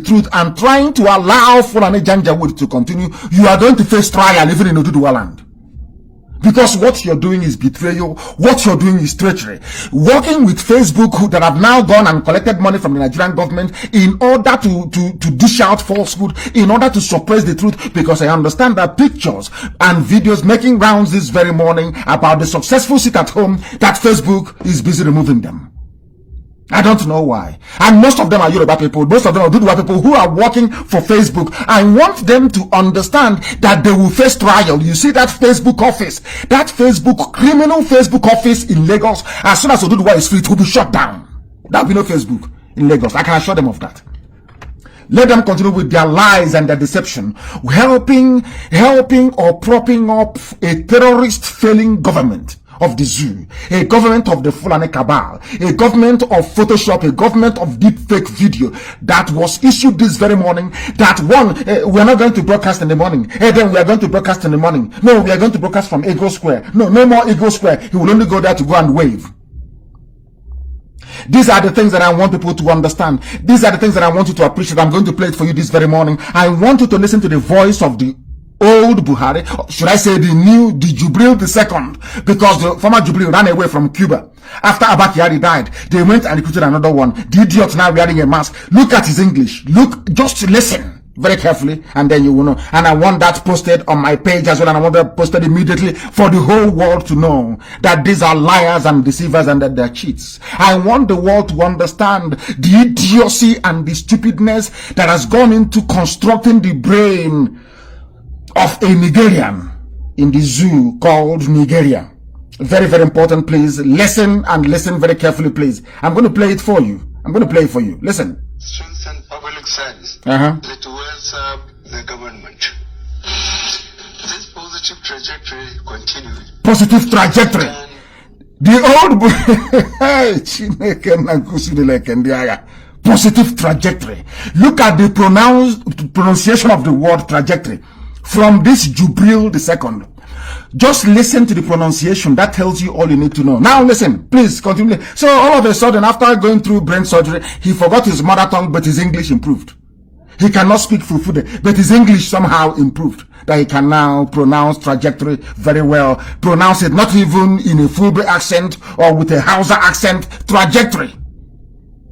truth and trying to allow Fulani Janjaweed to continue, you are going to face trial even in Oduduwa land. Because what you're doing is betrayal. What you're doing is treachery. Working with Facebook that have now gone and collected money from the Nigerian government in order to dish out falsehood, in order to suppress the truth. Because I understand that pictures and videos making rounds this very morning about the successful sit at home, that Facebook is busy removing them. I don't know why. And most of them are Yoruba people. Most of them are Oduduwa people who are working for Facebook. I want them to understand that they will face trial. You see that Facebook office, that Facebook, criminal Facebook office in Lagos, as soon as Oduduwa is free, it will be shut down. There will be no Facebook in Lagos. I can assure them of that. Let them continue with their lies and their deception, helping or propping up a terrorist failing government of the zoo, a government of the Fulani cabal, a government of Photoshop, a government of deep fake video that was issued this very morning. That one, we are not going to broadcast in the morning. Then we are going to broadcast in the morning. No, we are going to broadcast from Eagle Square. No more Eagle Square. He will only go there to go and wave. These are the things that I want people to understand. These are the things that I want you to appreciate. I'm going to play it for you this very morning. I want you to listen to the voice of the old Buhari, should I say the Jubril II, because the former Jubril ran away from Cuba. After Abba Kyari died, they went and recruited another one. The idiot now wearing a mask. Look at his English. Look, just listen very carefully, and then you will know. And I want that posted on my page as well, and I want that posted immediately for the whole world to know that these are liars and deceivers and that they're cheats. I want the world to understand the idiocy and the stupidness that has gone into constructing the brain of a Nigerian in the zoo called Nigeria. Very, very important, please. Listen and listen very carefully, please. I'm going to play it for you. Listen. Strengthen public service. It will serve the government. This positive trajectory continues. Positive trajectory. The old positive trajectory. Look at the pronunciation of the word trajectory. From this Jubril II. Just listen to the pronunciation. That tells you all you need to know. Now listen, please continue. So all of a sudden, after going through brain surgery, he forgot his mother tongue, but his English improved. He cannot speak Fufude, but his English somehow improved. That he can now pronounce trajectory very well. Pronounce it not even in a Fulbe accent or with a Hausa accent. Trajectory.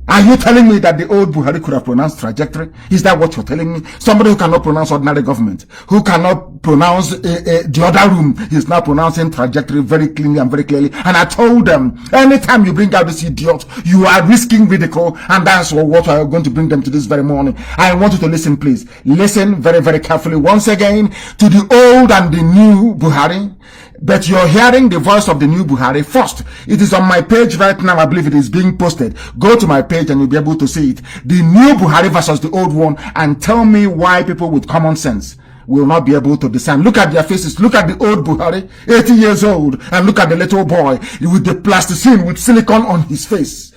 Are you telling me that the old Buhari could have pronounced trajectory? Is that what you're telling me? Somebody who cannot pronounce ordinary government, who cannot pronounce the other room, is now pronouncing trajectory very cleanly and very clearly. And I told them, anytime you bring out this idiot, you are risking ridicule, and that's what I'm going to bring them to this very morning. I want you to listen, please. Listen very, very carefully once again to the old and the new Buhari. But you're hearing the voice of the new Buhari first. It is on my page right now. I believe it is being posted. Go to my page and you'll be able to see it. The new Buhari versus the old one, and tell me why people with common sense will not be able to discern. Look at their faces. Look at the old Buhari, 80 years old, and look at the little boy with the plasticine with silicone on his face.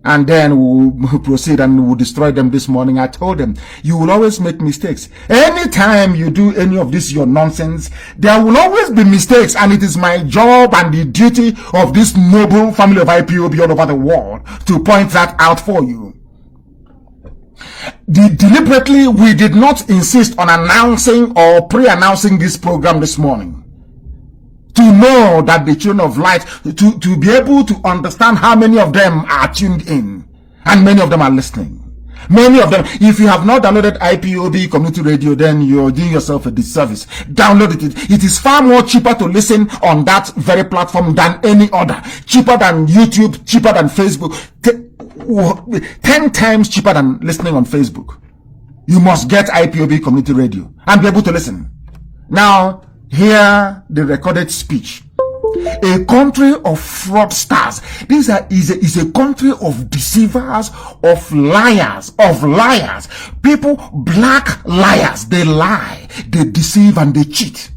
And then we'll proceed and we'll destroy them this morning. I told them, you will always make mistakes. Anytime you do any of this, your nonsense, there will always be mistakes. And it is my job and the duty of this noble family of IPOB all over the world to point that out for you. Deliberately, we did not insist on announcing or pre-announcing this program this morning. To know that the children of light, to be able to understand how many of them are tuned in and many of them are listening. Many of them, if you have not downloaded IPOB Community Radio, then you're doing yourself a disservice. Download it. It is far more cheaper to listen on that very platform than any other. Cheaper than YouTube, cheaper than Facebook. 10 times cheaper than listening on Facebook. You must get IPOB Community Radio and be able to listen. Now, hear the recorded speech. A country of fraudsters. This is a country of deceivers, of liars. People, black liars. They lie, they deceive, and they cheat.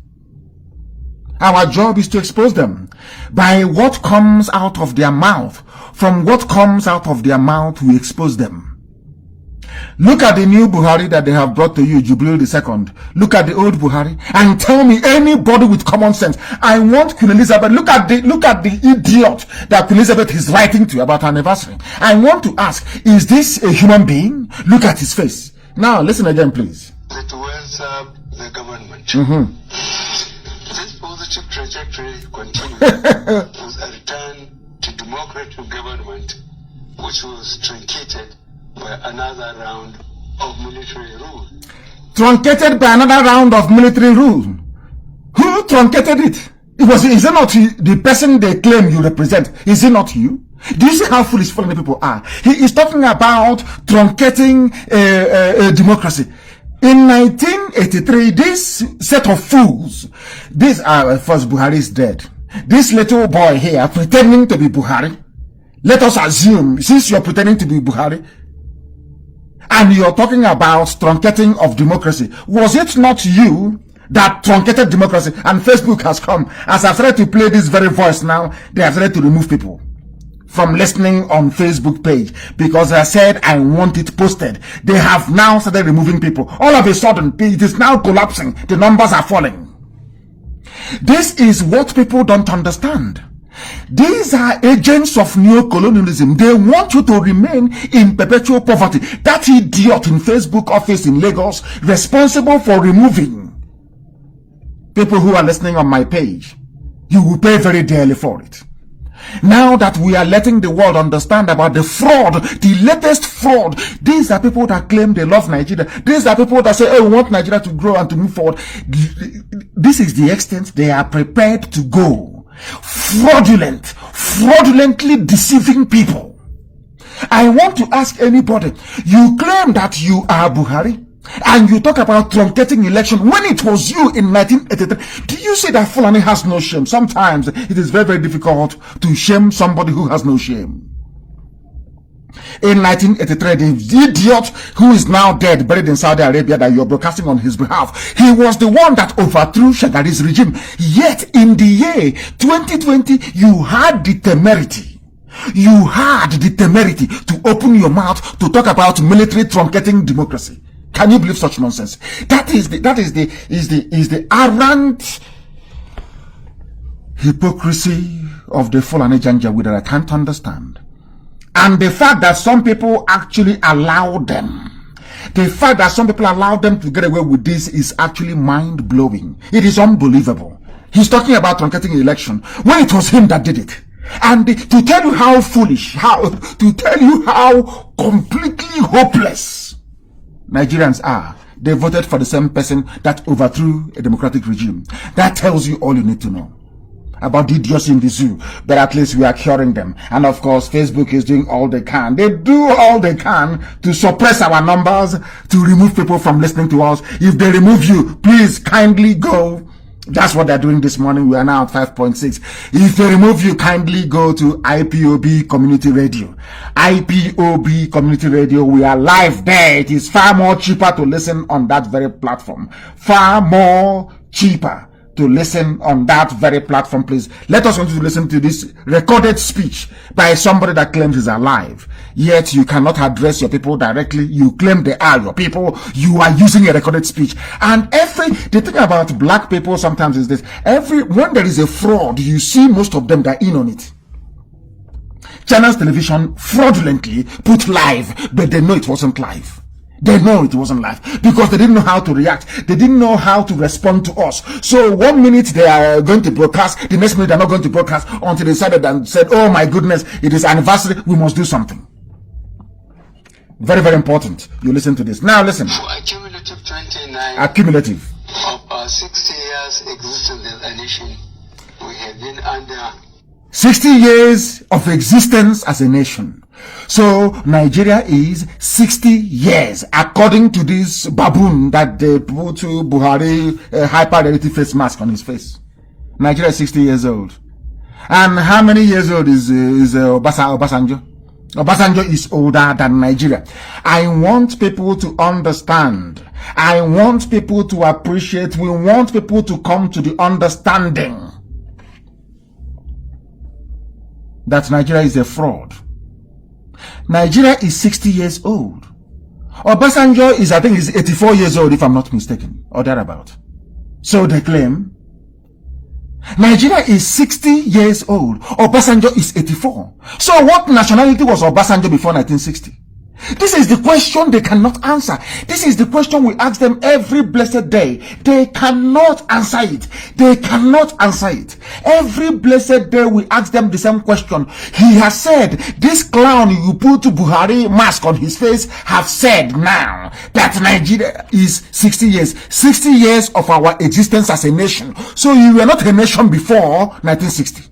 Our job is to expose them by what comes out of their mouth. From what comes out of their mouth, we expose them. Look at the new Buhari that they have brought to you, Jubilee II. Look at the old Buhari and tell me anybody with common sense. I want Queen Elizabeth. Look at the idiot that Queen Elizabeth is writing to about her anniversary. I want to ask, is this a human being? Look at his face. Now listen again, please. It will serve the government. This positive trajectory continues with a return to democratic government, which was truncated by another round of military rule. Truncated by another round of military rule. Who truncated it? Is it not the person they claim you represent? Is it not you? Do you see how foolish foreign people are? He is talking about truncating democracy. In 1983, this set of fools, first Buhari is dead. This little boy here pretending to be Buhari. Let us assume, since you're pretending to be Buhari, and you're talking about truncating of democracy, was it not you that truncated democracy? And Facebook has come. As I've started to play this very voice now, they have started to remove people from listening on Facebook page because I said I want it posted. They have now started removing people. All of a sudden, it is now collapsing. The numbers are falling. This is what people don't understand. These are agents of neocolonialism. They want you to remain in perpetual poverty. That idiot in Facebook office in Lagos, responsible for removing people who are listening on my page, you will pay very dearly for it. Now that we are letting the world understand about the fraud, the latest fraud, these are people that claim they love Nigeria. These are people that say, oh, we want Nigeria to grow and to move forward. This is the extent they are prepared to go. Fraudulently deceiving people. I want to ask anybody, you claim that you are Buhari, and you talk about truncating election when it was you in 1983. Do you say that Fulani has no shame? Sometimes it is very, very difficult to shame somebody who has no shame. In 1983, the idiot who is now dead, buried in Saudi Arabia, that you're broadcasting on his behalf, he was the one that overthrew Shagari's regime. Yet in the year 2020, you had the temerity. You had the temerity to open your mouth to talk about military truncating democracy. Can you believe such nonsense? That is the arrant hypocrisy of the Fulani Janjaweed that I can't understand. And the fact that some people actually allow them, the fact that some people allow them to get away with this is actually mind-blowing. It is unbelievable. He's talking about truncating the election when it was him that did it. And to tell you how foolish, to tell you how completely hopeless Nigerians are, they voted for the same person that overthrew a democratic regime. That tells you all you need to know about the idiots in the zoo, but at least we are curing them. And of course, Facebook is doing all they can. They do all they can to suppress our numbers, to remove people from listening to us. If they remove you, please kindly go. That's what they're doing this morning. We are now at 5.6. If they remove you, kindly go to IPOB Community Radio. IPOB Community Radio. We are live there. It is far more cheaper to listen on that very platform. Far more cheaper to listen on that very platform. Please let us want to listen to this recorded speech by somebody that claims he's alive, yet you cannot address your people directly. You claim they are your people. You are using a recorded speech. And the thing about black people sometimes is this: when there is a fraud, you see most of them that are in on it. Channels Television fraudulently put live, but they know it wasn't live. They know it wasn't live because they didn't know how to react. They didn't know how to respond to us. So 1 minute they are going to broadcast, the next minute they're not going to broadcast until they decided and said, oh my goodness, it is anniversary, we must do something. Very, very important. You listen to this. Now listen. For accumulative 29 accumulative of our 60 years existence as a nation, we have been under 60 years of existence as a nation. So Nigeria is 60 years, according to this baboon that they put to Buhari hyper-reality face mask on his face. Nigeria is 60 years old. And how many years old is Obasanjo? Obasanjo is older than Nigeria. I want people to understand. I want people to appreciate. We want people to come to the understanding that Nigeria is a fraud. Nigeria is 60 years old. Obasanjo is, I think, is 84 years old, if I'm not mistaken, or thereabout. So they claim. Nigeria is 60 years old. Obasanjo is 84. So what nationality was Obasanjo before 1960? This is the question they cannot answer. This is the question we ask them every blessed day. They cannot answer it. They cannot answer it. Every blessed day we ask them the same question. He has said, this clown you put Buhari mask on his face have said now that Nigeria is 60 years. 60 years of our existence as a nation. So you were not a nation before 1960.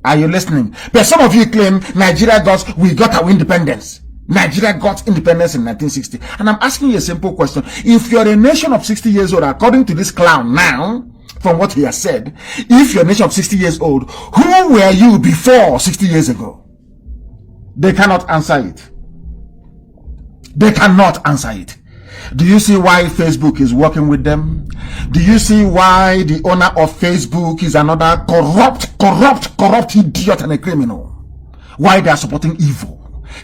Are you listening? But some of you claim Nigeria we got our independence. Nigeria got independence in 1960. And I'm asking you a simple question. If you're a nation of 60 years old, according to this clown now, from what he has said, if you're a nation of 60 years old, who were you before 60 years ago? They cannot answer it. They cannot answer it. Do you see why Facebook is working with them? Do you see why the owner of Facebook is another corrupt idiot and a criminal? Why they are supporting evil?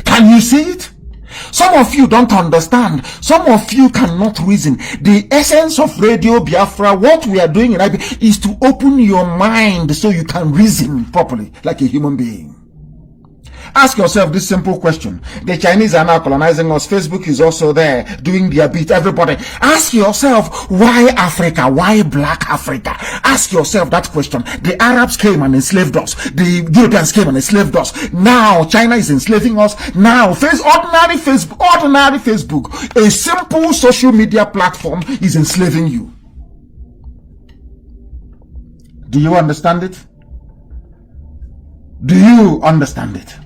Can you see it? Some of you don't understand. Some of you cannot reason. The essence of Radio Biafra, what we are doing in IB, is to open your mind so you can reason properly like a human being. Ask yourself this simple question. The Chinese are now colonizing us. Facebook is also there doing their bit. Everybody. Ask yourself, why Africa? Why black Africa? Ask yourself that question. The Arabs came and enslaved us. The Europeans came and enslaved us. Now China is enslaving us. Now ordinary Facebook, a simple social media platform is enslaving you. Do you understand it? Do you understand it?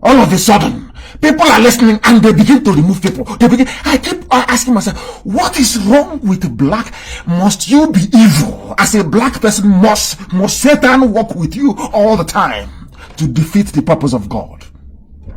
All of a sudden, people are listening and they begin to remove people. I keep asking myself, what is wrong with black? Must you be evil? As a black person, must Satan work with you all the time to defeat the purpose of God?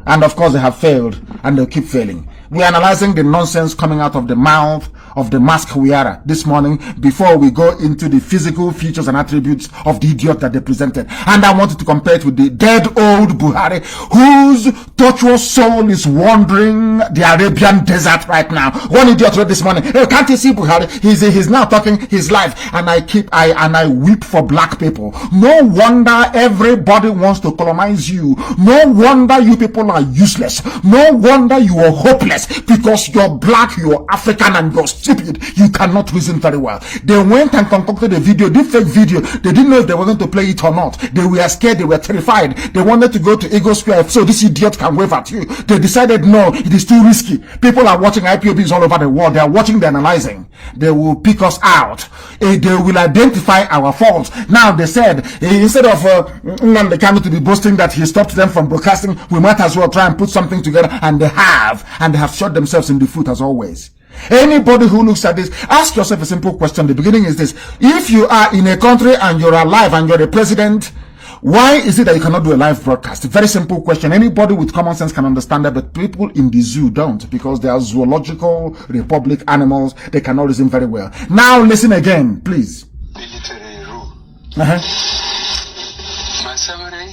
And of course, they have failed and they'll keep failing. We're analyzing the nonsense coming out of the mouth of the masked wearer this morning before we go into the physical features and attributes of the idiot that they presented. And I wanted to compare it with the dead old Buhari, whose tortuous soul is wandering the Arabian desert right now. One idiot wrote this morning, hey, can't you see Buhari? He's now talking his life. And I weep for black people. No wonder everybody wants to colonize you. No wonder you people are useless. No wonder you are hopeless. Because you're black, you're African, and you're stupid. You cannot reason very well. They went and concocted a video, the fake video. They didn't know if they were going to play it or not. They were scared, they were terrified. They wanted to go to Eagle Square so this idiot can wave at you. They decided, no, it is too risky. People are watching IPOBs all over the world. They are watching, they're analyzing. They will pick us out. They will identify our faults. Now they said, instead of Nnamdi Kanu to be boasting that he stopped them from broadcasting, we might as well try and put something together, and they have shot themselves in the foot as always. Anybody who looks at this, ask yourself a simple question. The beginning is this: if you are in a country and you're alive and you're a president, why is it that you cannot do a live broadcast? A very simple question. Anybody with common sense can understand that, but people in the zoo don't, because they are zoological republic animals. They cannot reason very well. Now listen again, please. Military rule. My summary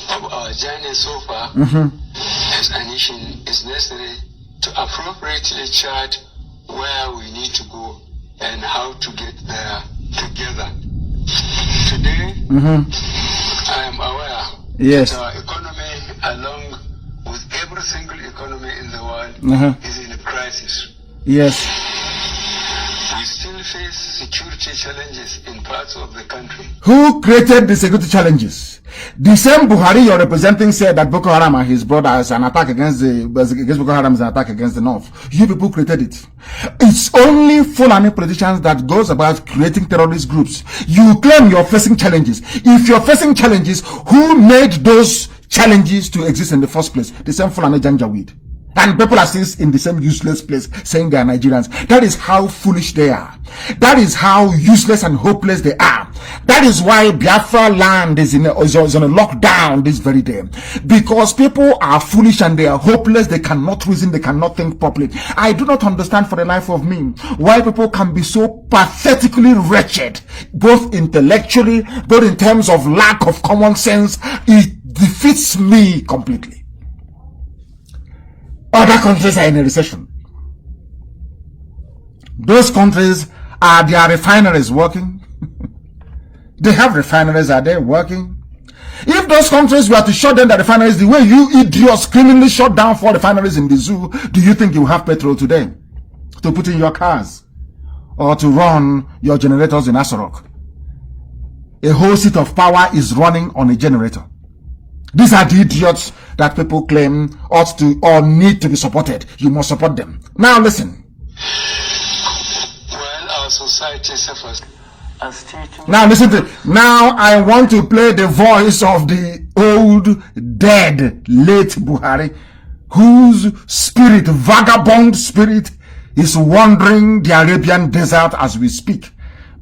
of our journey so far as a nation is necessary to appropriately chart where we need to go and how to get there together. Today, I am aware that our economy, along with every single economy in the world, is in a crisis. Yes. We still face security challenges in parts of the country. Who created the security challenges? The same Buhari you're representing said that Boko Haram and his brothers, an attack against Boko Haram is an attack against the North. You people created it. It's only Fulani politicians that goes about creating terrorist groups. You claim you're facing challenges. If you're facing challenges, who made those challenges to exist in the first place? The same Fulani Janjaweed. And people are still in the same useless place saying they are Nigerians. That is how foolish they are. That is how useless and hopeless they are. That is why Biafra land is on a lockdown this very day. Because people are foolish and they are hopeless. They cannot reason. They cannot think properly. I do not understand for the life of me why people can be so pathetically wretched, both intellectually, both in terms of lack of common sense. It defeats me completely. Other countries are in a recession. Those countries, are their refineries working? They have refineries, are they working? If those countries were to shut down the refineries the way you idiots criminally shut down 4 refineries in the zoo, do you think you have petrol today to put in your cars or to run your generators in Asorok? A whole seat of power is running on a generator. These are the idiots that people claim ought to or need to be supported. You must support them. Now listen. Well, our society suffers. Now listen to it. Now I want to play the voice of the old, dead, late Buhari, whose spirit, vagabond spirit, is wandering the Arabian desert as we speak,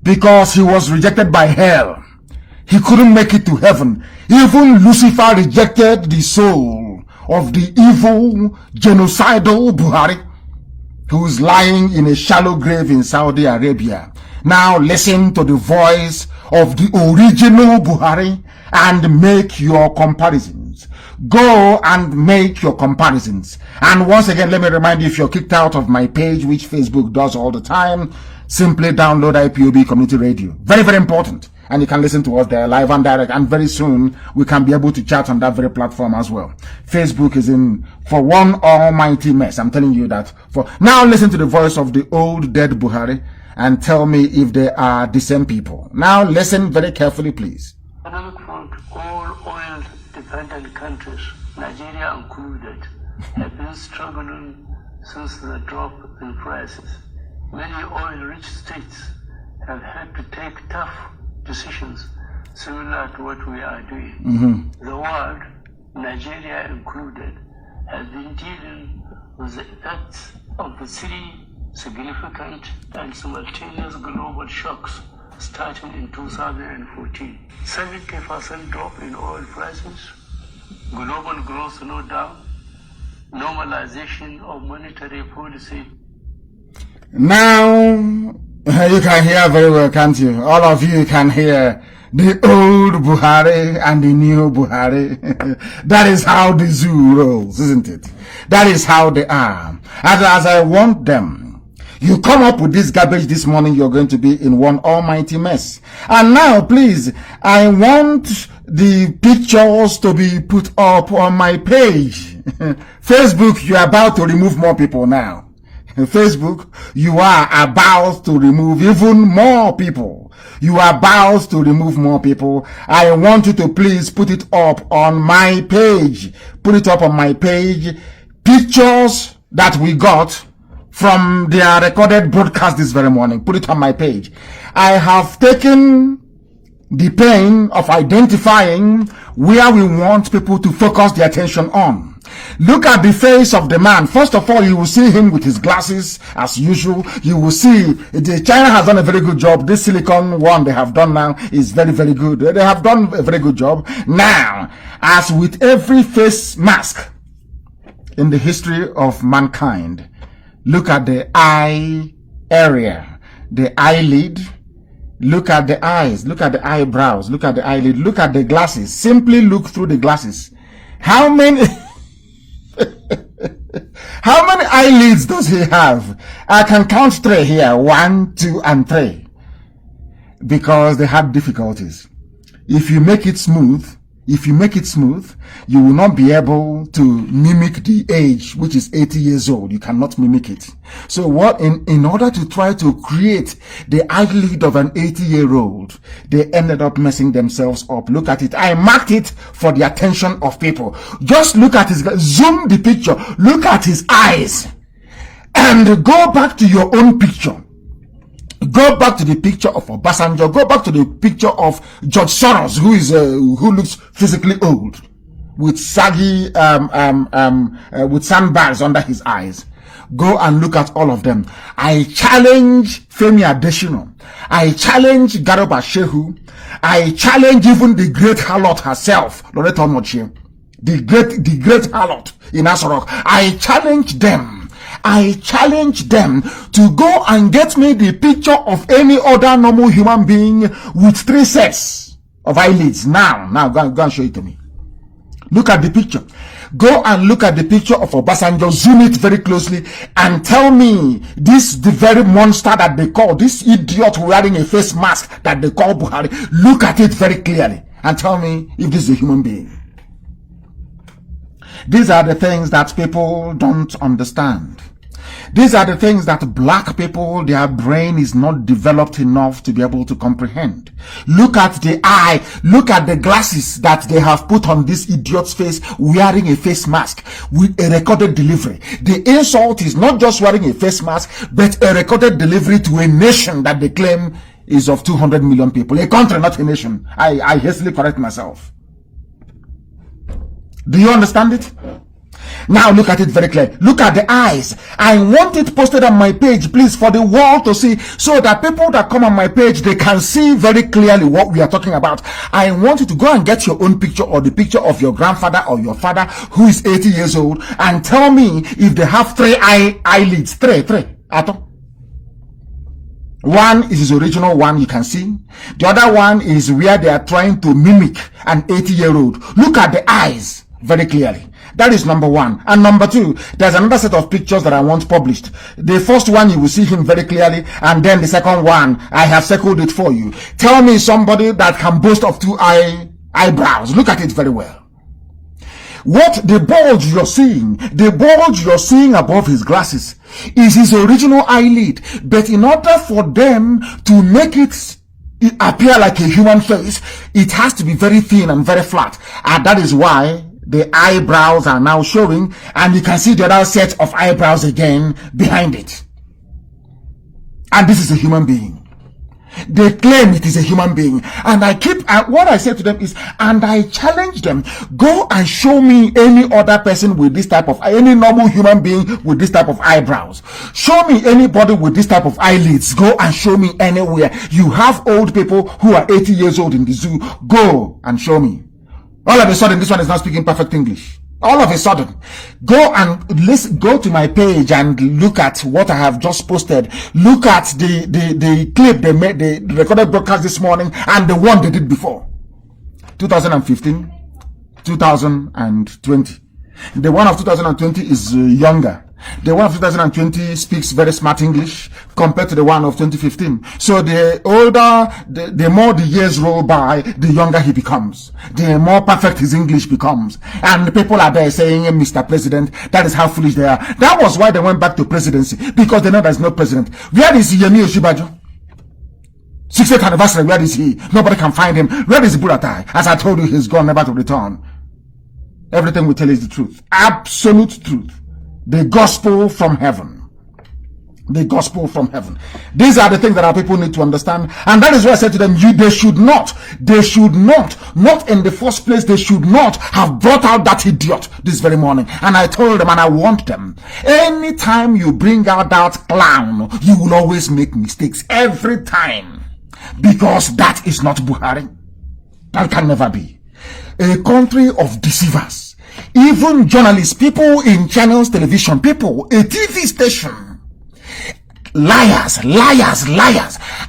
because he was rejected by hell. He couldn't make it to heaven. Even Lucifer rejected the soul of the evil, genocidal Buhari, who is lying in a shallow grave in Saudi Arabia. Now listen to the voice of the original Buhari and make your comparisons. Go and make your comparisons. And once again, let me remind you, if you're kicked out of my page, which Facebook does all the time, simply download IPOB Community Radio. Very, very important. And you can listen to us there live and direct. And very soon, we can be able to chat on that very platform as well. Facebook is in for one almighty mess. I'm telling you that. Now listen to the voice of the old dead Buhari and tell me if they are the same people. Now listen very carefully, please. Economic front, all oil-dependent countries, Nigeria included, have been struggling since the drop in prices. Many oil-rich states have had to take tough decisions similar to what we are doing. The world, Nigeria included, has been dealing with the effects of the 3 significant and simultaneous global shocks starting in 2014. 70% drop in oil prices, global growth slowdown, normalization of monetary policy. Now, you can hear very well, can't you? All of you can hear the old Buhari and the new Buhari. That is how the zoo rolls, isn't it? That is how they are. And as I want them, you come up with this garbage this morning, you're going to be in one almighty mess. And now, please, I want the pictures to be put up on my page. Facebook, you're about to remove more people now. Facebook, you are about to remove even more people. You are about to remove more people. I want you to please put it up on my page. Put it up on my page. Pictures that we got from their recorded broadcast this very morning. Put it on my page. I have taken the pain of identifying where we want people to focus their attention on. Look at the face of the man. First of all, you will see him with his glasses as usual. You will see China has done a very good job. This silicone one they have done now is very, very good. They have done a very good job. Now, as with every face mask in the history of mankind, look at the eye area, the eyelid. Look at the eyes, look at the eyebrows, look at the eyelid, look at the glasses. Simply look through the glasses. How many how many eyelids does he have? I can count 3 here. 1, 2, and 3. Because they had difficulties. If you make it smooth, you will not be able to mimic the age, which is 80 years old. You cannot mimic it. So what, in order to try to create the eyelid of an 80-year-old, they ended up messing themselves up. Look at it. I marked it for the attention of people. Just look at his, zoom the picture. Look at his eyes. And go back to your own picture. Go back to the picture of Obasanjo. Go back to the picture of George Soros, who looks physically old, with saggy, with sandbags under his eyes. Go and look at all of them. I challenge Femi Adesina. I challenge Garoba Shehu. I challenge even the great harlot herself, Loretta Omochie, the great harlot in Asorok. I challenge them. I challenge them to go and get me the picture of any other normal human being with 3 sets of eyelids. Now, go and show it to me. Look at the picture. Go and look at the picture of Obasanjo, zoom it very closely, and tell me this the very monster that they call, this idiot wearing a face mask that they call Buhari. Look at it very clearly and tell me if this is a human being. These are the things that people don't understand. These are the things that black people, their brain is not developed enough to be able to comprehend. Look at the eye, look at the glasses that they have put on this idiot's face wearing a face mask with a recorded delivery. The insult is not just wearing a face mask, but a recorded delivery to a nation that they claim is of 200 million people. A country, not a nation. I hastily correct myself. Do you understand it? Now look at it very clearly. Look at the eyes. I want it posted on my page, please, for the world to see, so that people that come on my page, they can see very clearly what we are talking about. I want you to go and get your own picture or the picture of your grandfather or your father who is 80 years old and tell me if they have three eyelids. Three. One is his original one, you can see. The other one is where they are trying to mimic an 80-year-old. Look at the eyes very clearly. That is number one. And number two, there's another set of pictures that I want published. The first one, you will see him very clearly. And then the second one, I have circled it for you. Tell me somebody that can boast of two eyebrows. Look at it very well. What the bulge you're seeing above his glasses is his original eyelid. But in order for them to make it appear like a human face, it has to be very thin and very flat. And that is why the eyebrows are now showing, and you can see the other set of eyebrows again behind it. And this is a human being. They claim it is a human being. And what I say to them is, and I challenge them, go and show me any other person with this type of, any normal human being with this type of eyebrows. Show me anybody with this type of eyelids. Go and show me anywhere. You have old people who are 80 years old in the zoo. Go and show me. All of a sudden, this one is not speaking perfect English. All of a sudden, go and listen, go to my page and look at what I have just posted. Look at the clip they made, the recorded broadcast this morning, and the one they did before. 2015, 2020. The one of 2020 is younger. The one of 2020 speaks very smart English compared to the one of 2015. So the older, the more the years roll by, the younger he becomes. The more perfect his English becomes. And the people are there saying, Mr. President, that is how foolish they are. That was why they went back to presidency, because they know there's no president. Where is Yemi Oshibajo? 60th anniversary, where is he? Nobody can find him. Where is Buratai? As I told you, he's gone, never to return. Everything we tell is the truth. Absolute truth. The gospel from heaven. The gospel from heaven. These are the things that our people need to understand. And that is why I said to them, they should not in the first place, they should not have brought out that idiot this very morning. And I told them, and I want them, anytime you bring out that clown, you will always make mistakes. Every time. Because that is not Buhari. That can never be. A country of deceivers. Even journalists, people in channels, television, people, a TV station, liars.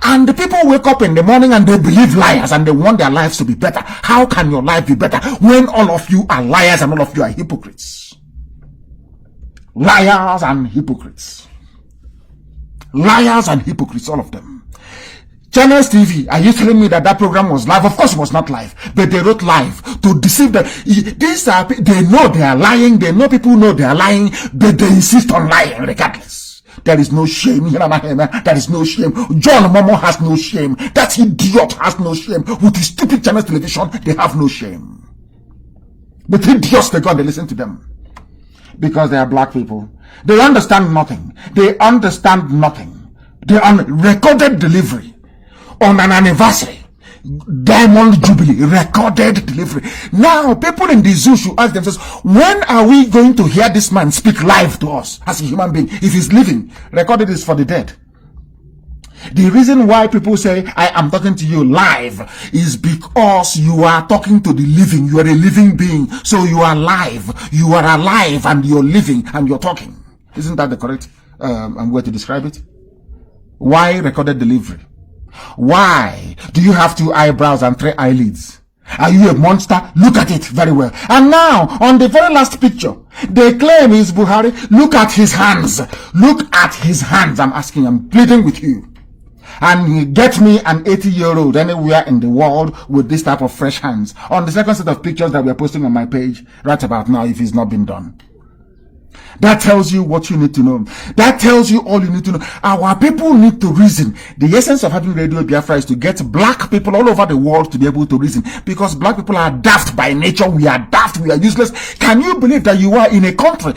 And the people wake up in the morning and they believe liars and they want their lives to be better. How can your life be better when all of you are liars and all of you are hypocrites? Liars and hypocrites. Liars and hypocrites, all of them. Channels TV, are you telling me that program was live? Of course it was not live, but they wrote live to deceive them. They know they are lying, they know people know they are lying, but they insist on lying regardless. There is no shame. There is no shame. John Momo has no shame. That idiot has no shame. With his stupid Channels Television, they have no shame. But idiots, they go and they listen to them. Because they are black people. They understand nothing. They understand nothing. They are recorded delivery. On an anniversary, Diamond Jubilee, recorded delivery. Now, people in the zoo should ask themselves, when are we going to hear this man speak live to us as a human being? If he's living, recorded is for the dead. The reason why people say, I am talking to you live, is because you are talking to the living. You are a living being. So you are live. You are alive and you're living and you're talking. Isn't that the correct way to describe it? Why recorded delivery? Why do you have 2 eyebrows and 3 eyelids? Are you a monster? Look at it very well. And now, on the very last picture, they claim is Buhari. Look at his hands. Look at his hands. I'm asking, I'm pleading with you. And get me an 80-year-old anywhere in the world with this type of fresh hands. On the second set of pictures that we're posting on my page right about now, if it's not been done. That tells you what you need to know. That tells you all you need to know. Our people need to reason. The essence of having Radio Biafra is to get black people all over the world to be able to reason. Because black people are daft by nature. We are daft. We are useless. Can you believe that you are in a country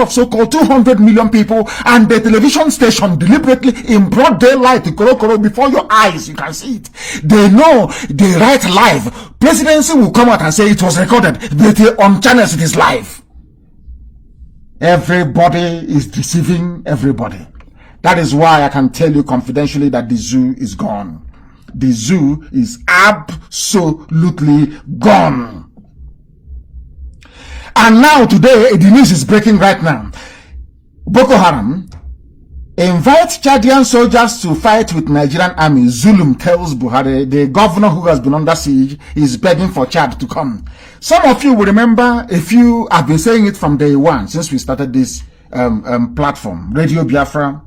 of so-called 200 million people, and the television station deliberately in broad daylight, before your eyes, you can see it. They know they write live. Presidency will come out and say it was recorded, but on channels it is live. Everybody is deceiving everybody. That is why I can tell you confidentially that the zoo is gone. The zoo is absolutely gone. And now today, the news is breaking right now. Boko Haram invite Chadian soldiers to fight with Nigerian army. Zulum tells Buhari, the governor who has been under siege, is begging for Chad to come. Some of you will remember, I've been saying it from day one, since we started this platform, Radio Biafra,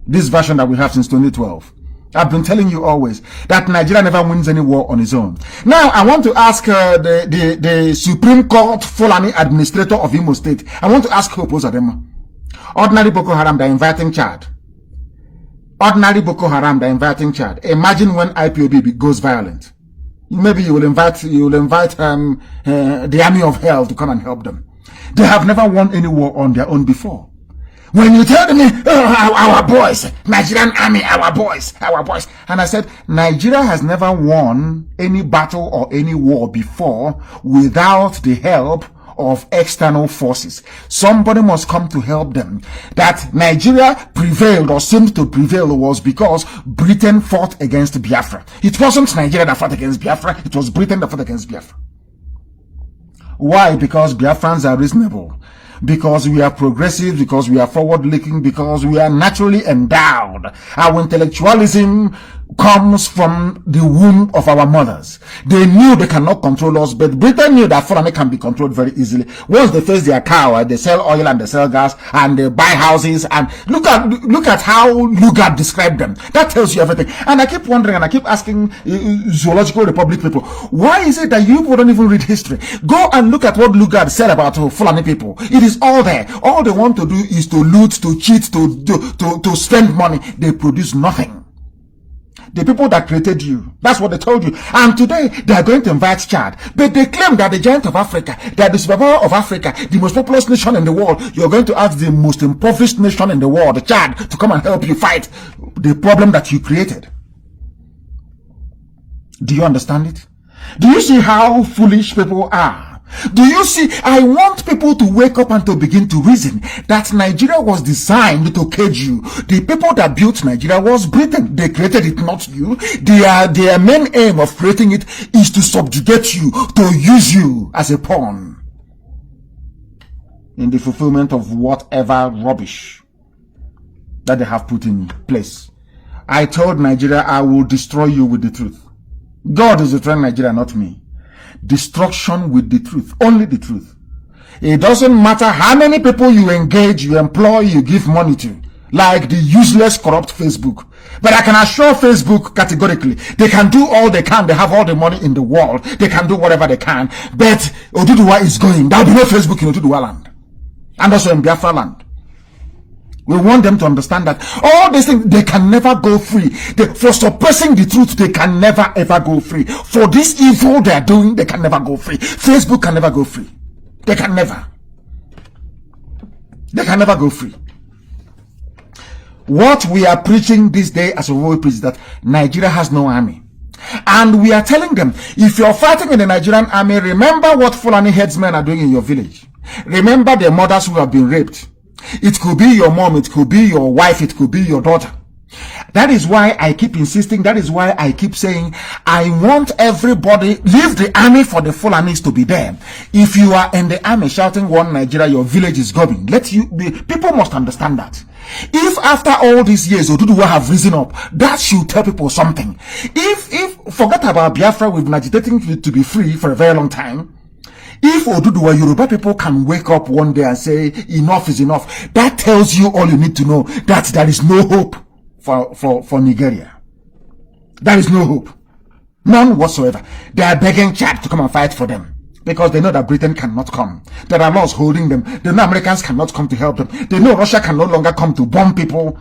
this version that we have since 2012. I've been telling you always that Nigeria never wins any war on its own. Now, I want to ask the Supreme Court Fulani Administrator of Imo State, I want to ask Hope Uzodinma. Ordinary Boko Haram, they're inviting Chad. Ordinary Boko Haram, they're inviting Chad. Imagine when IPOB goes violent. Maybe you will invite the army of hell to come and help them. They have never won any war on their own before. When you tell me, our boys, Nigerian army, our boys. And I said, Nigeria has never won any battle or any war before without the help of external forces. Somebody must come to help them. That Nigeria prevailed or seemed to prevail was because Britain fought against Biafra. It wasn't Nigeria that fought against Biafra, it was Britain that fought against Biafra. Why? Because Biafrans are reasonable. Because we are progressive, because we are forward-looking, because we are naturally endowed. Our intellectualism comes from the womb of our mothers. They knew they cannot control us, but Britain knew that Fulani can be controlled very easily. Once they face their cow, they sell oil and they sell gas and they buy houses. And look at how Lugard described them. That tells you everything. And I keep wondering, and I keep asking Zoological Republic people, why is it that you people don't even read history? Go and look at what Lugard said about Fulani people. It is all there. All they want to do is to loot, to cheat, to spend money. They produce nothing. The people that created you, that's what they told you. And today, they are going to invite Chad. But they claim that the giant of Africa, that the superpower of Africa, the most populous nation in the world, you're going to ask the most impoverished nation in the world, Chad, to come and help you fight the problem that you created. Do you understand it? Do you see how foolish people are? Do you see? I want people to wake up and to begin to reason that Nigeria was designed to cage you. The people that built Nigeria was Britain. They created it, not you. Their main aim of creating it is to subjugate you, to use you as a pawn in the fulfillment of whatever rubbish that they have put in place. I told Nigeria, I will destroy you with the truth. God is destroying Nigeria, not me. Destruction with the truth, only the truth. It doesn't matter how many people you engage, you employ, you give money to, like the useless corrupt Facebook. But I can assure Facebook categorically, they can do all they can. They have all the money in the world. They can do whatever they can. But Oduduwa is going. There will be no Facebook in Oduduwa land, and also in Biafra land. We want them to understand that all these things, they can never go free. For suppressing the truth, they can never ever go free. For this evil they are doing, they can never go free. Facebook can never go free. They can never. They can never go free. What we are preaching this day as a world preach is that Nigeria has no army. And we are telling them, if you're fighting in the Nigerian army, remember what Fulani headsmen are doing in your village. Remember the mothers who have been raped. It could be your mom, it could be your wife, it could be your daughter. That is why I keep insisting, that is why I keep saying, I want everybody, leave the army for the Fulanis to be there. If you are in the army shouting one Nigeria, your village is going. People must understand that. If after all these years Oduduwa have risen up, that should tell people something. If forget about Biafra. We've been agitating to be free for a very long time. If Oduduwa Yoruba people can wake up one day and say enough is enough, that tells you all you need to know, that there is no hope for Nigeria. There is no hope. None whatsoever. They are begging Chad to come and fight for them, because they know that Britain cannot come. There are laws holding them. They know Americans cannot come to help them. They know Russia can no longer come to bomb people,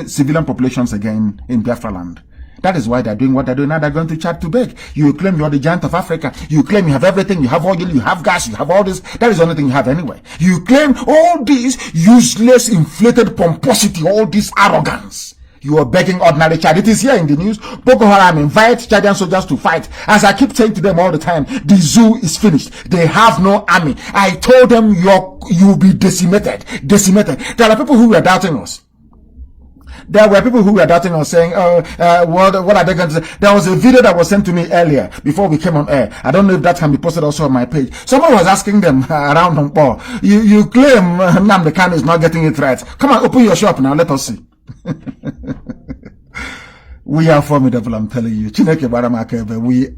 civilian populations again in Biafra land. That is why they're doing what they're doing now. They're going to Chad to beg. You claim you're the giant of Africa. You claim you have everything. You have oil, you have gas, you have all this. That is the only thing you have anyway. You claim all this useless, inflated pomposity, all this arrogance. You are begging ordinary Chad. It is here in the news. Boko Haram invite Chadian soldiers to fight. As I keep saying to them all the time, the zoo is finished. They have no army. I told them you'll be decimated. Decimated. There are people who were doubting us. There were people who were doubting us, saying, what are they going to say? There was a video that was sent to me earlier, before we came on air. I don't know if that can be posted also on my page. Someone was asking them around Hong Kong, you claim Nnamdi Kanu is not getting it right. Come on, open your shop now, let us see. We are formidable, I'm telling you. Chineke Baramakebe, we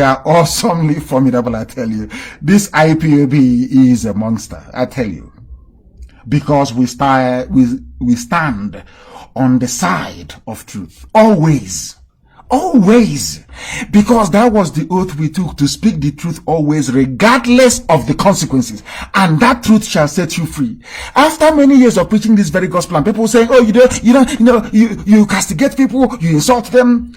are awesomely formidable, I tell you. This IPOB is a monster, I tell you. Because we stand on the side of truth. Always. Always. Because that was the oath we took, to speak the truth always, regardless of the consequences. And that truth shall set you free. After many years of preaching this very gospel, and people saying, oh, you castigate people, you insult them.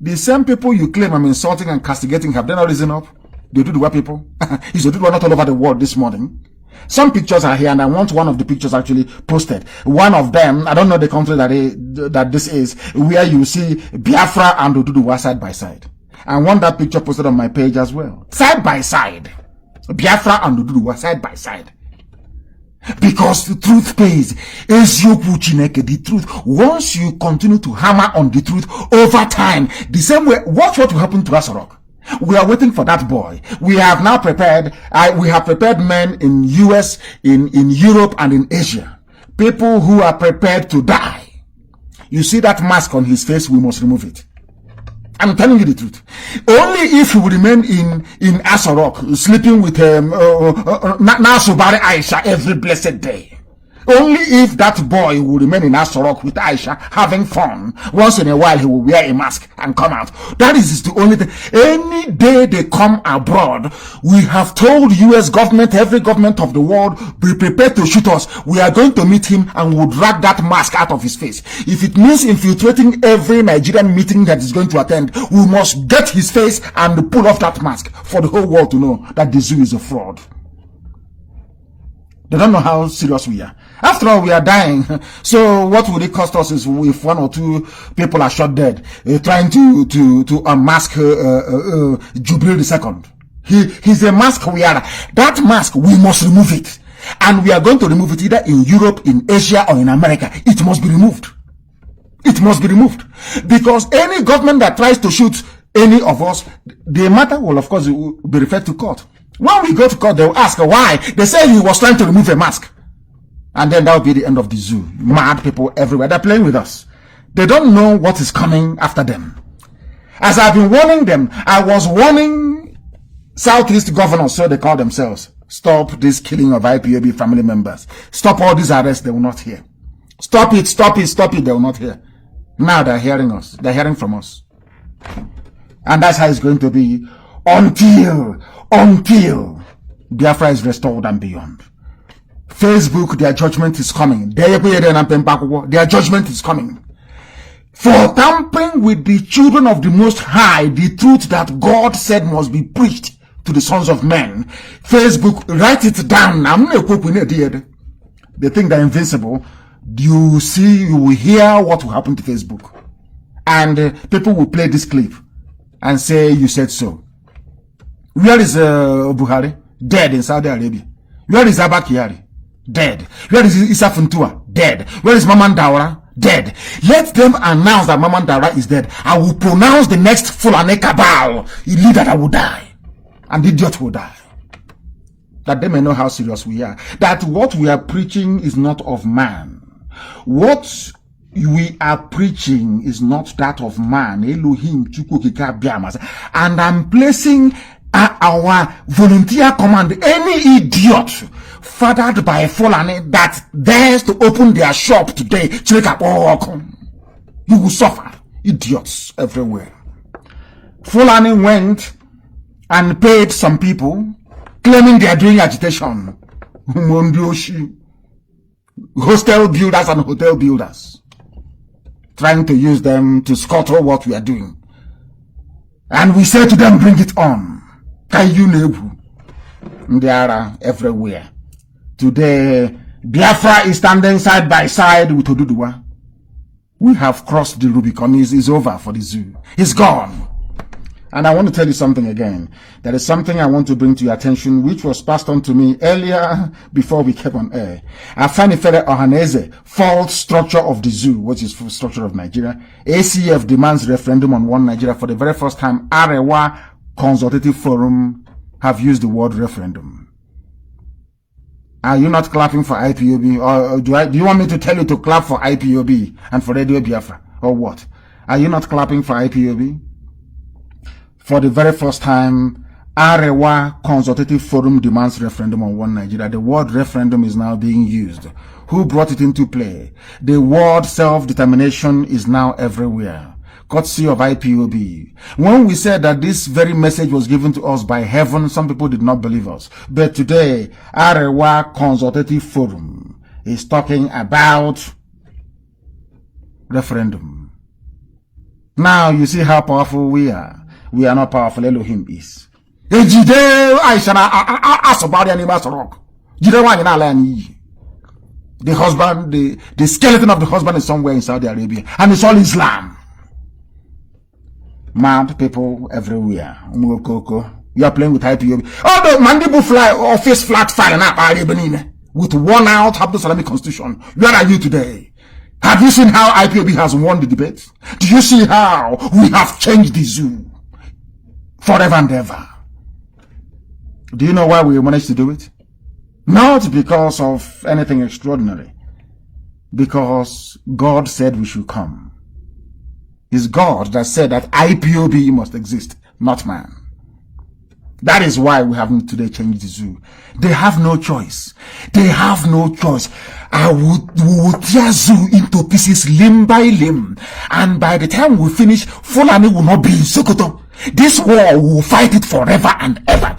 The same people you claim I'm insulting and castigating, have they not risen up? They do the what people? Is the not all over the world this morning? Some pictures are here, and I want one of the pictures actually posted. One of them, I don't know the country that this is, where you see Biafra and Oduduwa side by side. I want that picture posted on my page as well. Side by side. Biafra and Oduduwa side by side. Because the truth pays. The truth. Once you continue to hammer on the truth over time, the same way, watch what will happen to Asarok. We are waiting for that boy. We have now prepared, we have prepared men in US, in Europe, and in Asia. People who are prepared to die. You see that mask on his face, we must remove it. I'm telling you the truth. Only if he will remain in Asarok, sleeping with Nasubari Aisha every blessed day. Only if that boy will remain in Asarok with Aisha, having fun, once in a while he will wear a mask and come out. That is the only thing. Any day they come abroad, we have told US government, every government of the world, be prepared to shoot us. We are going to meet him and we'll drag that mask out of his face. If it means infiltrating every Nigerian meeting that is going to attend, we must get his face and pull off that mask for the whole world to know that the zoo is a fraud. They don't know how serious we are. After all, we are dying. So what would it cost us is if one or two people are shot dead, trying to unmask Jubilee II. He's a mask wearer. That mask, we must remove it. And we are going to remove it either in Europe, in Asia, or in America. It must be removed. It must be removed. Because any government that tries to shoot any of us, the matter will, of course, be referred to court. When we go to court, they will ask why. They say he was trying to remove a mask. And then that will be the end of the zoo. Mad people everywhere. They're playing with us. They don't know what is coming after them. As I've been warning them, I was warning Southeast governors, so they call themselves. Stop this killing of IPOB family members. Stop all these arrests. They will not hear. Stop it, stop it, stop it. They will not hear. Now they're hearing us. They're hearing from us. And that's how it's going to be until Biafra is restored and beyond. Facebook, their judgment is coming. Their judgment is coming. For tampering with the children of the Most High, the truth that God said must be preached to the sons of men. Facebook, write it down. They think they're invincible. You see, you will hear what will happen to Facebook. And people will play this clip and say, you said so. Where is Buhari? Dead in Saudi Arabia. Where is Abba Kyari? Dead. Where is Issa Funtua? Dead. Where is Maman Daura? Dead. Let them announce that Maman Daura is dead. I will pronounce the next Fulani cabal, a leader that will die. And the idiot will die. That they may know how serious we are. That what we are preaching is not of man. What we are preaching is not that of man, Elohim, and I'm placing our volunteer command, any idiot fathered by a Fulani that dares to open their shop today, you will suffer. Idiots everywhere. Fulani went and paid some people, claiming they are doing agitation. Hostel builders and hotel builders, trying to use them to scuttle what we are doing. And we say to them, bring it on. They are everywhere. Today, Biafra is standing side by side with Oduduwa. We have crossed the Rubicon. It's over for the zoo. He's gone. And I want to tell you something again. There is something I want to bring to your attention, which was passed on to me earlier before we came on air. Afenifere Ohaneze, false structure of the zoo, which is full structure of Nigeria. ACF demands referendum on One Nigeria. For the very first time, Arewa Consultative Forum have used the word referendum. Are you not clapping for IPOB? Or do you want me to tell you to clap for IPOB and for Radio Biafra? Or what? Are you not clapping for IPOB? For the very first time, Arewa Consultative Forum demands referendum on One Nigeria. The word referendum is now being used. Who brought it into play? The word self-determination is now everywhere. Courtesy of IPOB. When we said that this very message was given to us by heaven, some people did not believe us. But today, Arewa Consultative Forum is talking about referendum. Now you see how powerful we are. We are not powerful. Elohim is. The husband, the skeleton of the husband is somewhere in Saudi Arabia, and it's all Islam. Mad people everywhere. You are playing with IPOB. Oh, the mandible fly or face flat fire with worn out Abdul Salami constitution. Where are you today? Have you seen how IPOB has won the debate? Do you see how we have changed the zoo? Forever and ever. Do you know why we managed to do it? Not because of anything extraordinary. Because God said we should come. It's God that said that IPOB must exist, not man. That is why we haven't today changed the zoo. They have no choice. They have no choice. We will tear zoo into pieces limb by limb. And by the time we finish, Fulani will not be in Sokoto. This war, we will fight it forever and ever.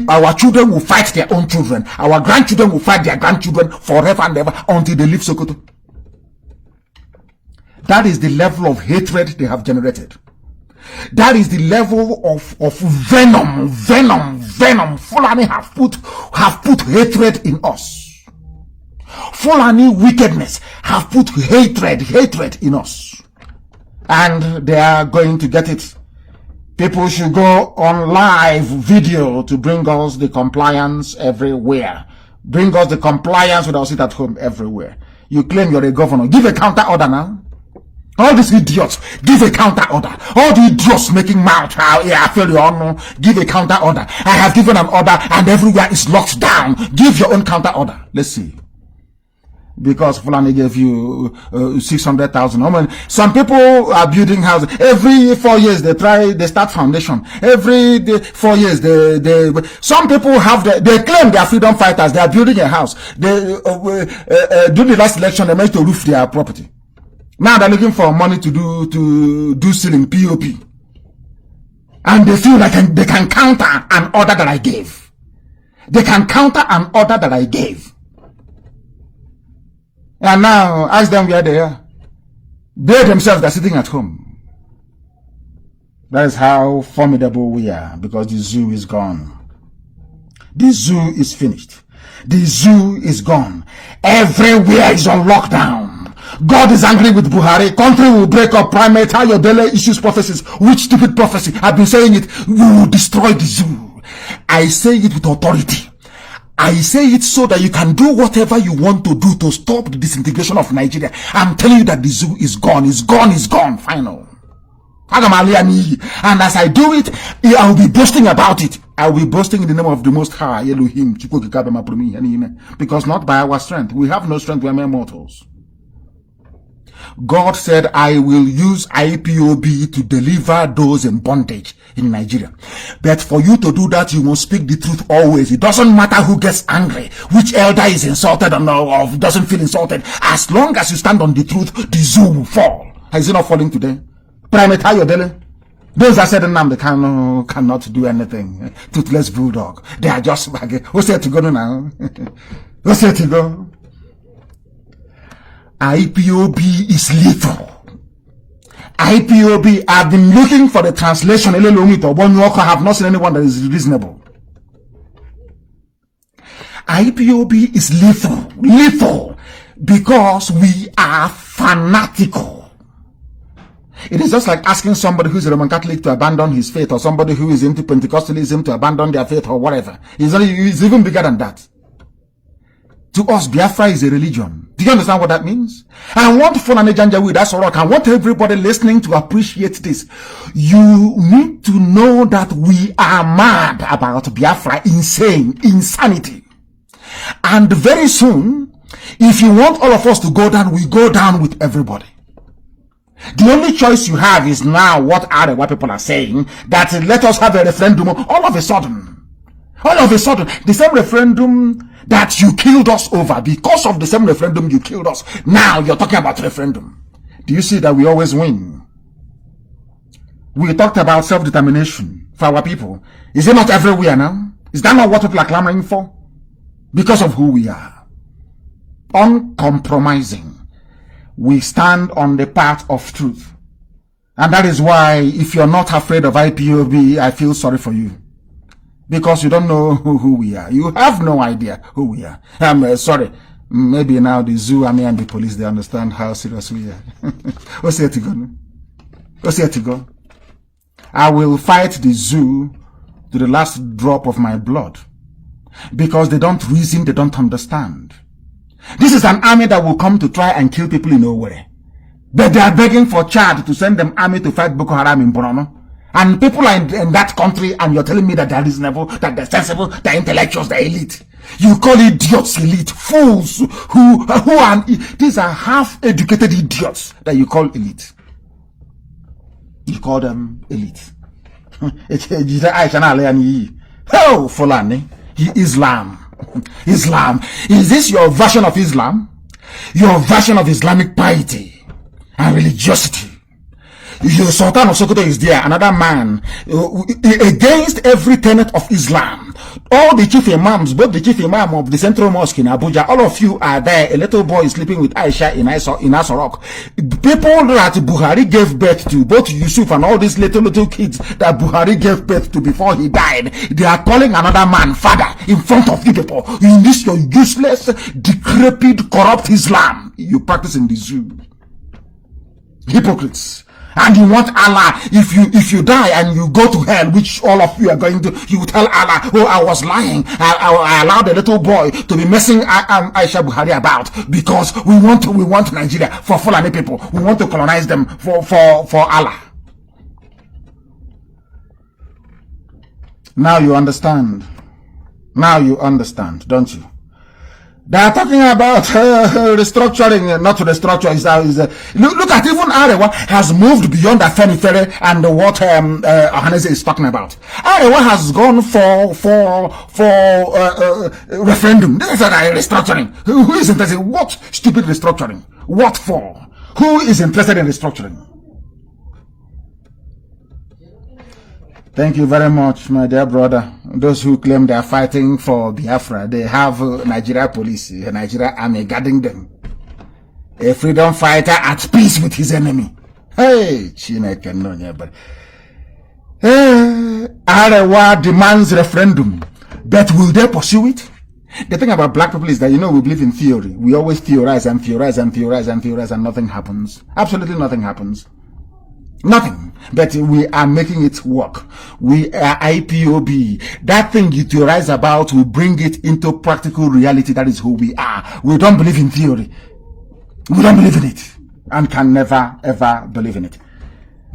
Our children will fight their own children. Our grandchildren will fight their grandchildren forever and ever until they leave Sokoto. That is the level of hatred they have generated. That is the level of venom. Fulani have put hatred in us. Fulani wickedness have put hatred in us. And they are going to get it. People should go on live video to bring us the compliance everywhere. Bring us the compliance without sit at home everywhere. You claim you're a governor. Give a counter order now. All these idiots, give a counter order. All the idiots making mouth, I feel your honor. Give a counter order. I have given an order and everywhere is locked down. Give your own counter order. Let's see. Because Fulani gave you 600,000. I mean, some people are building houses. Every 4 years they start foundation. Every 4 years some people they claim they are freedom fighters. They are building a house. They during the last election they managed to roof their property. Now they're looking for money to do ceiling POP. And they feel like they can counter an order that I gave. They can counter an order that I gave. And now ask them where they are. They themselves are sitting at home. That is how formidable we are, because the zoo is gone. The zoo is finished. The zoo is gone. Everywhere is on lockdown. God is angry with Buhari. Country will break up. Primate Ayodele issues prophecies. Which stupid prophecy? I've been saying it. We will destroy the zoo. I say it with authority. I say it so that you can do whatever you want to do to stop the disintegration of Nigeria. I'm telling you that the zoo is gone. It's gone. It's gone. Final. And as I do it, I will be boasting about it. I will be boasting in the name of the Most High, Elohim, because not by our strength. We have no strength. We are mere mortals. God said, I will use IPOB to deliver those in bondage in Nigeria. But for you to do that, you must speak the truth always. It doesn't matter who gets angry, which elder is insulted or doesn't feel insulted. As long as you stand on the truth, the zoo will fall. Is it not falling today? Primate Ayodele. Those that said they cannot do anything. Toothless bulldog. They are just who's here to go now? Who's here to go? IPOB is lethal. IPOB, I've been looking for the translation. I have not seen anyone that is reasonable. IPOB is lethal. Lethal. Because we are fanatical. It is just like asking somebody who is a Roman Catholic to abandon his faith, or somebody who is into Pentecostalism to abandon their faith, or whatever. It's even bigger than that. To us, Biafra is a religion. Do you understand what that means? I want Fulani Janjaweed, that's all. I want everybody listening to appreciate this. You need to know that we are mad about Biafra, insane, insanity. And very soon, if you want all of us to go down, we go down with everybody. The only choice you have is now what people are saying, that let us have a referendum all of a sudden. All of a sudden, the same referendum that you killed us over, because of the same referendum you killed us, now you're talking about referendum. Do you see that we always win? We talked about self-determination for our people. Is it not everywhere now? Is that not what people are clamoring for? Because of who we are. Uncompromising. We stand on the path of truth. And that is why, if you're not afraid of IPOB, I feel sorry for you. Because you don't know who we are. You have no idea who we are. I'm sorry. Maybe now the zoo, army, and the police, they understand how serious we are. What's here to go? What's here to go? I will fight the zoo to the last drop of my blood. Because they don't reason, they don't understand. This is an army that will come to try and kill people in Owerri. But they are begging for Chad to send them army to fight Boko Haram in Borno. And people are in that country, and you're telling me that they're reasonable, that they're sensible, they're intellectuals, they're elite. You call idiots elite, fools who are, these are half-educated idiots that you call elite. You call them elite. Oh, Fulani, Islam. Islam. Is this your version of Islam? Your version of Islamic piety and religiosity? Your Sultan of Sokoto is there, another man, against every tenet of Islam. All the chief imams, both the chief imam of the Central Mosque in Abuja, all of you are there. A little boy is sleeping with Aisha in Asorok. People that Buhari gave birth to, both Yusuf and all these little kids that Buhari gave birth to before he died, they are calling another man father in front of you people. In this your useless, decrepit, corrupt Islam you practice in the zoo. Hypocrites. And you want Allah, if you die and you go to hell, which all of you are going to, you tell Allah, oh, I was lying. I allowed a little boy to be messing Aisha Buhari about because we want Nigeria for Fulani people. We want to colonize them for Allah. Now you understand. Now you understand, don't you? They are talking about restructuring, not to restructure. Look at even Arewa has moved beyond Afenifere and what Ohaneze is talking about. Arewa has gone for referendum. This is a restructuring. Who is interested? What stupid restructuring? What for? Who is interested in restructuring? Thank you very much, my dear brother. Those who claim they are fighting for Biafra, they have Nigeria police, Nigeria army guarding them. A freedom fighter at peace with his enemy. Hey, Chineke no nobody. Arewa demands referendum, but will they pursue it? The thing about black people is that, we believe in theory. We always theorize and theorize and theorize and theorize and nothing happens. Absolutely nothing happens. Nothing. But we are making it work. We are IPOB. That thing you theorize about, we bring it into practical reality. That is who we are. We don't believe in theory. We don't believe in it. And can never, ever believe in it.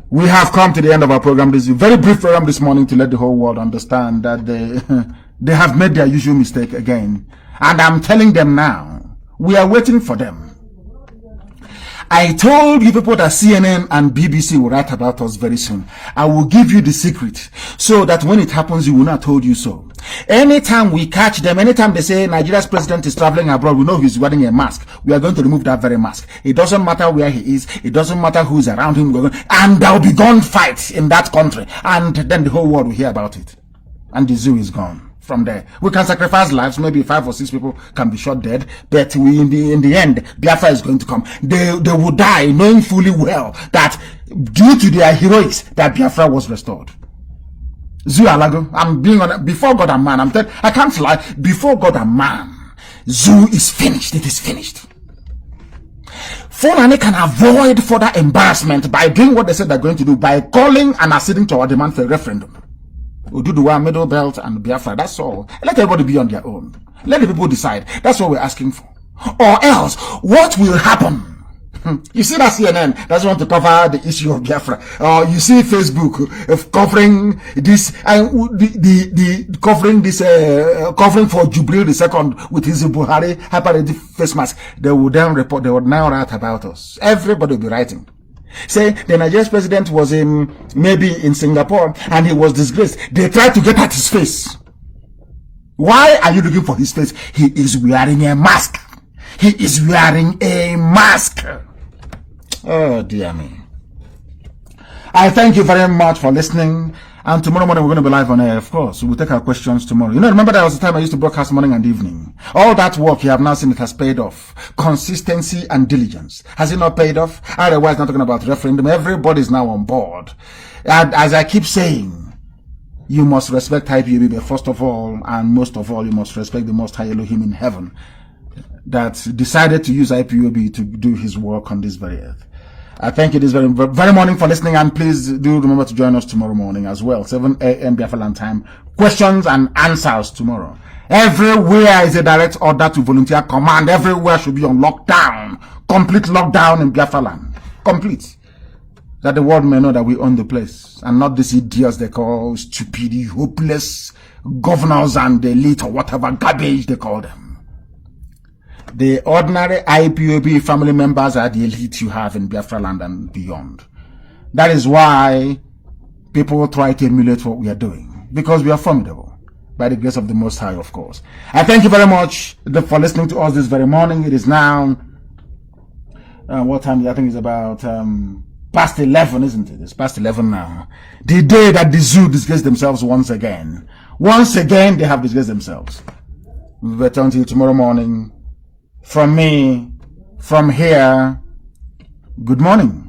We have come to the end of our program. This is a very brief program this morning to let the whole world understand that they have made their usual mistake again. And I'm telling them now, we are waiting for them. I told you people that CNN and BBC will write about us very soon. I will give you the secret so that when it happens, you will not told you so. Anytime we catch them, anytime they say Nigeria's president is traveling abroad, we know he's wearing a mask. We are going to remove that very mask. It doesn't matter where he is. It doesn't matter who's around him. And there will be gunfights in that country. And then the whole world will hear about it. And the zoo is gone. From there, we can sacrifice lives. Maybe 5 or 6 people can be shot dead, but in the end, Biafra is going to come. They will die knowing fully well that due to their heroics, that Biafra was restored. Zoo Alago, I'm being on before God and man. I can't lie. Before God and man, Zoo is finished. It is finished. Fulani can avoid further embarrassment by doing what they said they're going to do, by calling and acceding to our demand for a referendum. Oduduwa, Middle Belt, and Biafra. That's all. Let everybody be on their own. Let the people decide. That's what we're asking for. Or else, what will happen? You see that CNN doesn't want to cover the issue of Biafra. Or you see Facebook covering this, covering for Jubril II with his Buhari hyper face mask. They would then report. They would now write about us. Everybody will be writing. Say the Nigerian president was maybe in Singapore and he was disgraced. They tried to get at his face. Why are you looking for his face? He is wearing a mask. He is wearing a mask. Oh dear me. I thank you very much for listening. And tomorrow morning we're going to be live on air, of course. We'll take our questions tomorrow. You know, remember there was a time I used to broadcast morning and evening. All that work you have now seen, it has paid off. Consistency and diligence. Has it not paid off? Otherwise, not talking about referendum. Everybody's now on board. And as I keep saying, you must respect IPOB, but first of all, and most of all, you must respect the Most High Elohim in heaven that decided to use IPOB to do his work on this very earth. I thank you this very morning for listening, and please do remember to join us tomorrow morning as well, 7 a.m. Biafra land time. Questions and answers tomorrow. Everywhere is a direct order to volunteer command. Everywhere should be on lockdown. Complete lockdown in Biafra land. Complete. That the world may know that we own the place, and not these idiots they call stupid, hopeless governors and the elite or whatever garbage they call them. The ordinary IPOB family members are the elite you have in Biafra land and beyond. That is why people try to emulate what we are doing, because we are formidable, by the grace of the Most High, of course. I thank you very much for listening to us this very morning. It is now, what time is it? I think it's about past 11, isn't it? It's past 11 now. The day that the zoo disgraced themselves once again. Once again, they have disgraced themselves. But until tomorrow morning, from me, from here, good morning.